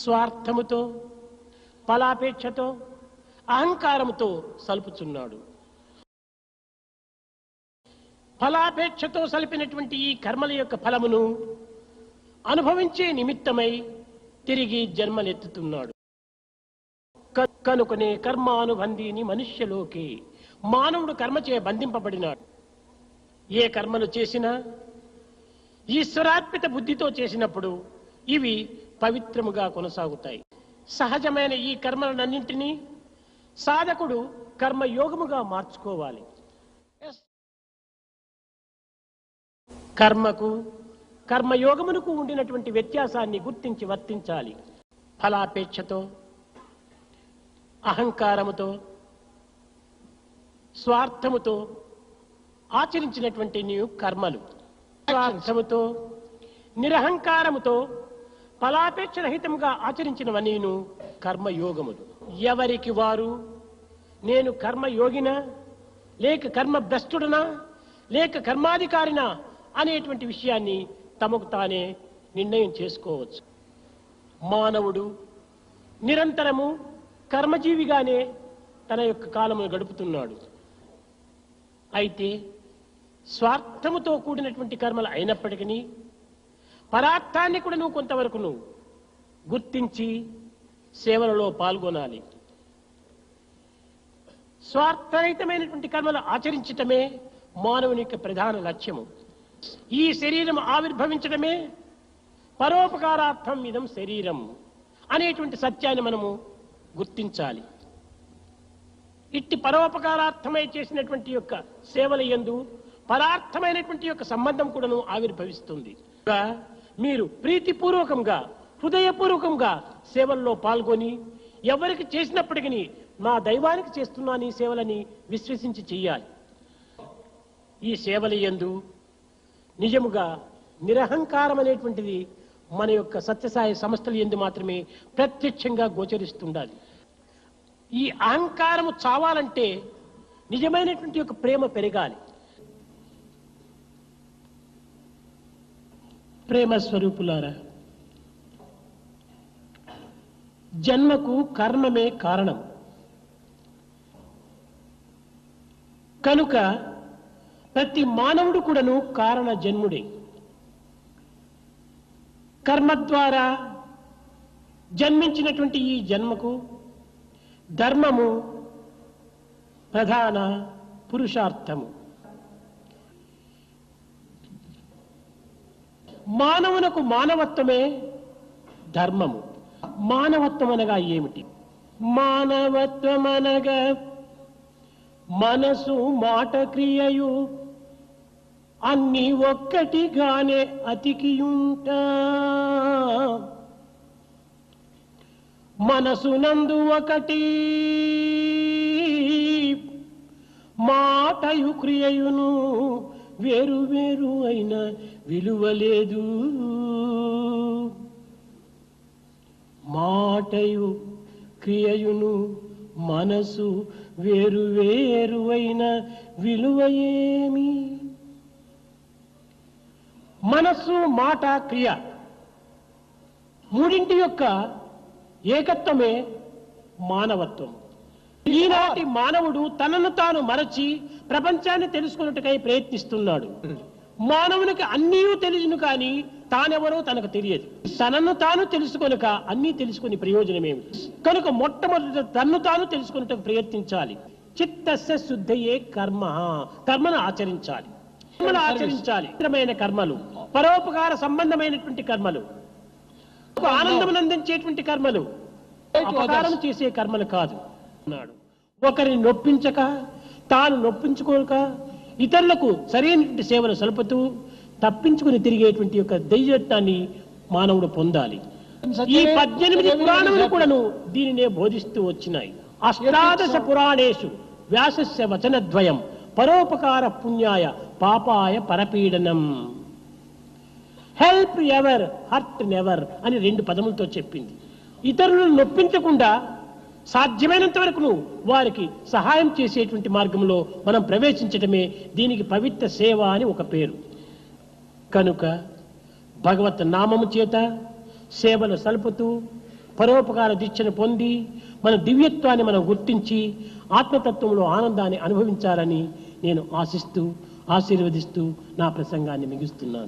స్వార్థముతో, ఫలాపేక్షతో, అహంకారముతో సల్పుచున్నాడు. ఫలాపేక్షతో సలిపినటువంటి ఈ కర్మల యొక్క ఫలమును అనుభవించే నిమిత్తమై తిరిగి జన్మలెత్తుతున్నాడు. కనుకనే కర్మానుబంధీని మనుష్యలోకి, మానవుడు కర్మచే బంధింపబడినాడు. ఏ కర్మలు చేసినా ఈశ్వరార్పిత బుద్ధితో చేసినప్పుడు ఇవి పవిత్రముగా కొనసాగుతాయి. సహజమైన ఈ కర్మలన్నింటినీ సాధకుడు కర్మయోగముగా మార్చుకోవాలి. కర్మకు కర్మయోగమునకు ఉండినటువంటి వ్యత్యాసాన్ని గుర్తించి వర్తించాలి. ఫలాపేక్షతో, అహంకారముతో, స్వార్థముతో ఆచరించినటువంటి నీవు కర్మలు, స్వార్థముతో నిరహంకారముతో ఫలాపేక్ష రహితంగా ఆచరించినవన్నీను కర్మయోగములు. ఎవరికి వారు నేను కర్మయోగినా లేక కర్మభ్రష్టుడనా లేక కర్మాధికారినా అనేటువంటి విషయాన్ని తమకు తానే నిర్ణయం చేసుకోవచ్చు. మానవుడు నిరంతరము కర్మజీవిగానే తన యొక్క కాలమును గడుపుతున్నాడు. అయితే స్వార్థముతో కూడినటువంటి కర్మలు అయినప్పటికీ పరార్థాన్ని కూడా నువ్వు కొంతవరకు నువ్వు గుర్తించి సేవలలో పాల్గొనాలి. స్వార్థరహితమైనటువంటి కర్మలు ఆచరించటమే మానవుని యొక్క ప్రధాన లక్ష్యము. ఈ శరీరం ఆవిర్భవించడమే పరోపకారార్థం ఇదం శరీరం అనేటువంటి సత్యాన్ని మనము గుర్తించాలి. ఇట్టి పరోపకారార్థమై చేసినటువంటి యొక్క సేవల యందు పరార్థమైనటువంటి యొక్క సంబంధం కూడాను ఆవిర్భవిస్తుంది. మీరు ప్రీతిపూర్వకంగా హృదయపూర్వకంగా సేవల్లో పాల్గొని ఎవరికి చేసినప్పటికీ నా దైవానికి చేస్తున్నాను ఈ సేవలని విశ్వసించి చెయ్యాలి. ఈ సేవల యందు నిజముగా నిరహంకారం అనేటువంటిది మన యొక్క సత్యసాయి సంస్థల యందు మాత్రమే ప్రత్యక్షంగా గోచరిస్తుండాలి. ఈ అహంకారము చావాలంటే నిజమైనటువంటి యొక్క ప్రేమ పెరగాలి. ప్రేమ స్వరూపులారా, జన్మకు కర్మమే కారణం. కనుక ప్రతి మానవుడు కూడాను కారణ జన్ముడే. కర్మ ద్వారా జన్మించినటువంటి ఈ జన్మకు ధర్మము ప్రధాన పురుషార్థము. మానవునకు మానవత్వమే ధర్మము. మానవత్వం అనగా ఏమిటి? మానవత్వం అనగా మనసు మాట క్రియయు అన్ని ఒక్కటిగానే అతికియుంటా, మనసునందు ఒకటి మాటయు క్రియయును వేరు వేరు అయిన విలువలేదు. మాటయు క్రియయును మనసు వేరు వేరు అయిన విలువ ఏమి? మనస్సు, మాట, క్రియ మూడింటి యొక్క ఏకత్వమే మానవత్వం. ఈనాటి మానవుడు తనను తాను మరచి ప్రపంచాన్ని తెలుసుకున్నట్టుకై ప్రయత్నిస్తున్నాడు. మానవునికి అన్నీ తెలుసును కానీ తానెవరో తనకు తెలియదు. తనను తాను తెలుసుకొనక అన్నీ తెలుసుకుని ప్రయోజనమేమి? కనుక మొట్టమొదటి తన్ను తాను తెలుసుకున్నట్టుకు ప్రయత్నించాలి. చిత్తస్య శుద్ధయే కర్మ, కర్మను ఆచరించాలి. కర్మలు ఆచరించాలి. ఇతరమైన కర్మలు, పరోపకార సంబంధమైనటువంటి కర్మలు, ఆనందం అందించేటువంటి కర్మలు, అపకారం చేసే కర్మలు కాదు అన్నాడు. ఒకరిని నొప్పించక తాను నొప్పించుకోక ఇతరులకు సరైనటువంటి సేవలు సలుపుతూ తప్పించుకుని తిరిగేటువంటి యొక్క ధైర్యాన్ని మానవుడు పొందాలి. ఈ 18 పురాణములు కూడాను దీనినే బోధిస్తూ వచ్చినాయి. అష్టాదశ పురాణేషు వ్యాసస్య వచనద్వయం పరోపకార పుణ్యాయ పాపాయ పరపీడనం. హెల్ప్ ఎవర్, హర్ట్ నెవర్ అని 2 పదములతో చెప్పింది. ఇతరులను నొప్పించకుండా సాధ్యమైనంత వరకు వారికి సహాయం చేసేటువంటి మార్గంలో మనం ప్రవేశించటమే దీనికి పవిత్ర సేవ అని ఒక పేరు. కనుక భగవత్ నామము చేత సేవలు సలుపుతూ పరోపకార దీక్షను పొంది మన దివ్యత్వాన్ని మనం గుర్తించి ఆత్మతత్వంలో ఆనందాన్ని అనుభవించాలని నేను ఆశిస్తూ ఆశీర్వదిస్తూ నా ప్రసంగాన్ని ముగిస్తున్నాను.